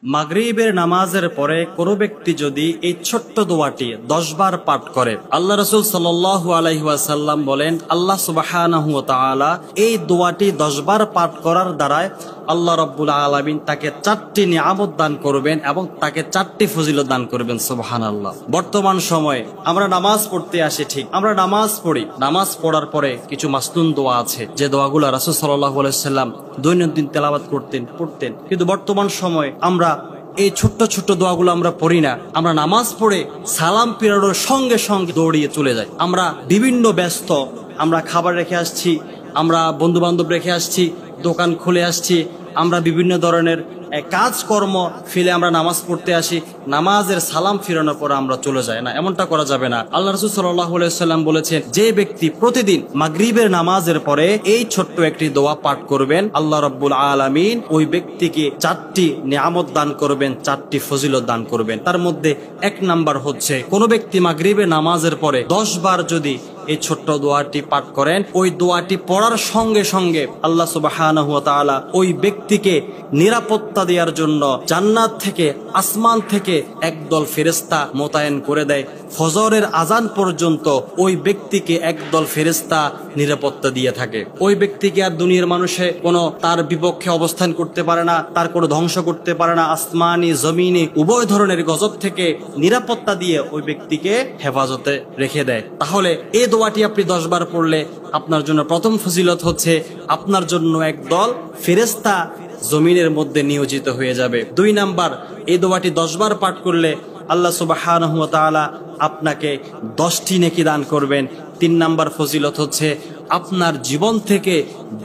মাগরিবের নামাজের পরে কোনো ব্যক্তি যদি এই ছোট্ট দোয়াটি 10 বার পাঠ করে, আল্লাহ রাসূল সাল্লাল্লাহু আলাইহি ওয়াসাল্লাম বলেন, আল্লাহ সুবহানাহু ওয়া তাআলা এই দোয়াটি 10 বার পাঠ করার দ্বারায় আল্লাহ রাব্বুল আলামিন তাকে 4টি নিয়ামত দান করবেন এবং তাকে 4টি ফজিলত দান করবেন। সুবহানাল্লাহ। বর্তমান সময়ে আমরা নামাজ পড়তে আসি, ঠিক আমরা নামাজ পড়ি, নামাজ পড়ার পরে কিছু মাসনুন দোয়া আছে যে দোয়াগুলো রাসূল সাল্লাল্লাহু আলাইহি ওয়াসাল্লাম দৈনন্দিন তেলাওয়াত পড়তেন, কিন্তু বর্তমান সময়ে আমরা এই ছোট্ট ছোট্ট দোয়াগুলো আমরা পড়ি না। আমরা নামাজ পড়ে সালাম ফিরানোর সঙ্গে সঙ্গে দৌড়িয়ে চলে যাই। আমরা বিভিন্ন ব্যস্ত, আমরা খাবার রেখে আসছি, আমরা বন্ধু বান্ধব রেখে আসছি, দোকান খুলে আসছি, আমরা বিভিন্ন ধরনের কাজকর্ম ফেলে আমরা নামাজ পড়তে আসি, নামাজের সালাম ফিরানোর পর আমরা চলে যাই না। এমনটা করা যাবে না। আল্লাহ রাসূল সাল্লাল্লাহু আলাইহি ওয়াসাল্লাম বলেছেন, যে ব্যক্তি প্রতিদিন মাগরিবের নামাজের পরে এই ছোট্ট একটি দোয়া পাঠ করবেন, আল্লাহ রাব্বুল আলামিন ওই ব্যক্তিকে 4টি নিয়ামত দান করবেন, 4টি ফজিলত দান করবেন। তার মধ্যে 1 নাম্বার হচ্ছে, কোন ব্যক্তি মাগরিবের নামাজের পরে 10 বার যদি এই ছোট্ট দোয়াটি পাঠ করেন, ওই দোয়াটি পড়ার সঙ্গে সঙ্গে আল্লাহ সুবহানাহু ওয়া তাআলা ওই ব্যক্তিকে নিরাপত্তা দেওয়ার জন্য জান্নাত থেকে, আসমান থেকে একদল ফেরেশতা মোতায়েন করে দেয়। ফজরের আজান পর্যন্ত ওই ব্যক্তিকে একদল ফেরেশতা নিরাপত্তা দিয়ে থাকে। ওই ব্যক্তিকে আর দুনিয়ার মানুষে কোনো তার বিপক্ষে অবস্থান করতে পারে না, তার কোনো ধ্বংস করতে পারে না। আসমানি জমিনি উভয় ধরনের গজব থেকে নিরাপত্তা দিয়ে ওই ব্যক্তিকে হেফাজতে রেখে দেয়। তাহলে এই দোয়াটি আপনি 10 বার পড়লে আপনার জন্য প্রথম ফজিলত হচ্ছে, আপনার জন্য একদল ফেরেশতা জমিনের মধ্যে নিয়োজিত হয়ে যাবে। 2 নাম্বার, এই দোয়াটি 10 বার পাঠ করলে আল্লাহ সুবহানাহু ওয়া তাআলা আপনাকে 10টি নেকি দান করবেন। 3 নাম্বার ফজিলত হচ্ছে, আপনার জীবন থেকে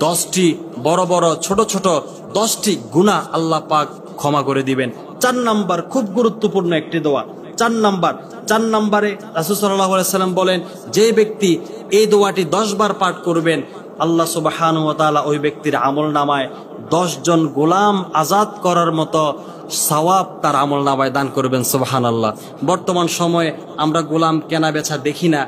10টি বড় বড় ছোট ছোট 10টি গুনাহ আল্লাহ পাক ক্ষমা করে দিবেন। 4 নাম্বার, খুব গুরুত্বপূর্ণ একটি দোয়া। 4 নম্বরে রাসূল সাল্লাল্লাহু আলাইহি ওয়াসাল্লাম বলেন, যে ব্যক্তি এই দোয়াটি 10 বার পাঠ করবেন, আল্লাহ সুবহানাহু ওয়া তাআলা ওই ব্যক্তির আমলনামায় 10 জন গোলাম আজাদ করার মতো সওয়াব তার আমলনামায় দান করবেন। সুবহানাল্লাহ। বর্তমান সময়ে আমরা গোলাম কেনা বেচা দেখি না।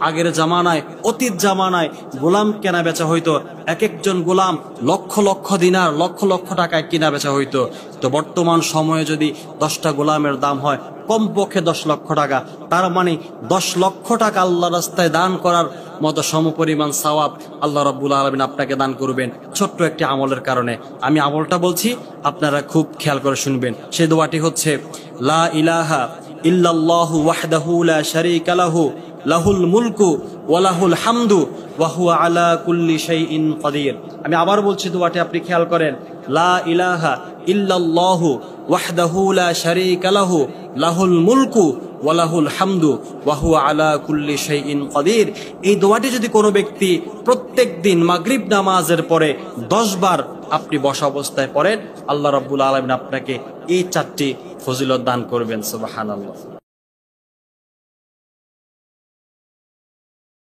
আগের জামানায়, অতীত জামানায় গোলাম কেনা বেচা হইতো, এক একজন গোলাম লক্ষ লক্ষ দিনার, লক্ষ লক্ষ টাকায় কেনা বেচা হইতো। তো বর্তমান সময়ে যদি 10টা গোলামের দাম হয় কমপক্ষে 10 লক্ষ টাকা, তার মানে 10 লক্ষ টাকা আল্লাহর রাস্তায় দান করার মতো সমপরিমাণ সওয়াব আল্লাহ রাব্বুল আলামিন আপনাকে দান করবেন, ছোট্ট একটি আমলের কারণে। আমি আমলটা বলছি, আপনারা খুব খেয়াল করে শুনবেন। সেই দোয়াটি হচ্ছে, লা ইলাহা ইল্লাল্লাহু ওয়াহদাহু লা শারীকা লাহু লাহুল মুলকু ওয়া লাহুল হামদু ওয়া হুয়া আলা কুল্লি শাইইন কাদির। আমি আবার বলছি দোয়াটি, আপনি খেয়াল করেন। লা ইলাহা ইল্লাল্লাহু ওয়াহদাহু লা শারীকা লাহু লাহুল মুলকু ওয়া লাহুল হামদু ওয়া হুয়া আলা কুল্লি শাইইন কাদির। এই দোয়াটি যদি কোনো ব্যক্তি প্রত্যেক দিন মাগরিব নামাজের পরে 10 বার আপনি বসা অবস্থায় পড়েন, আল্লাহ রাব্বুল আলামিন আপনাকে এই 4টি ফজিলত দান করবেন। সুবহানাল্লাহ।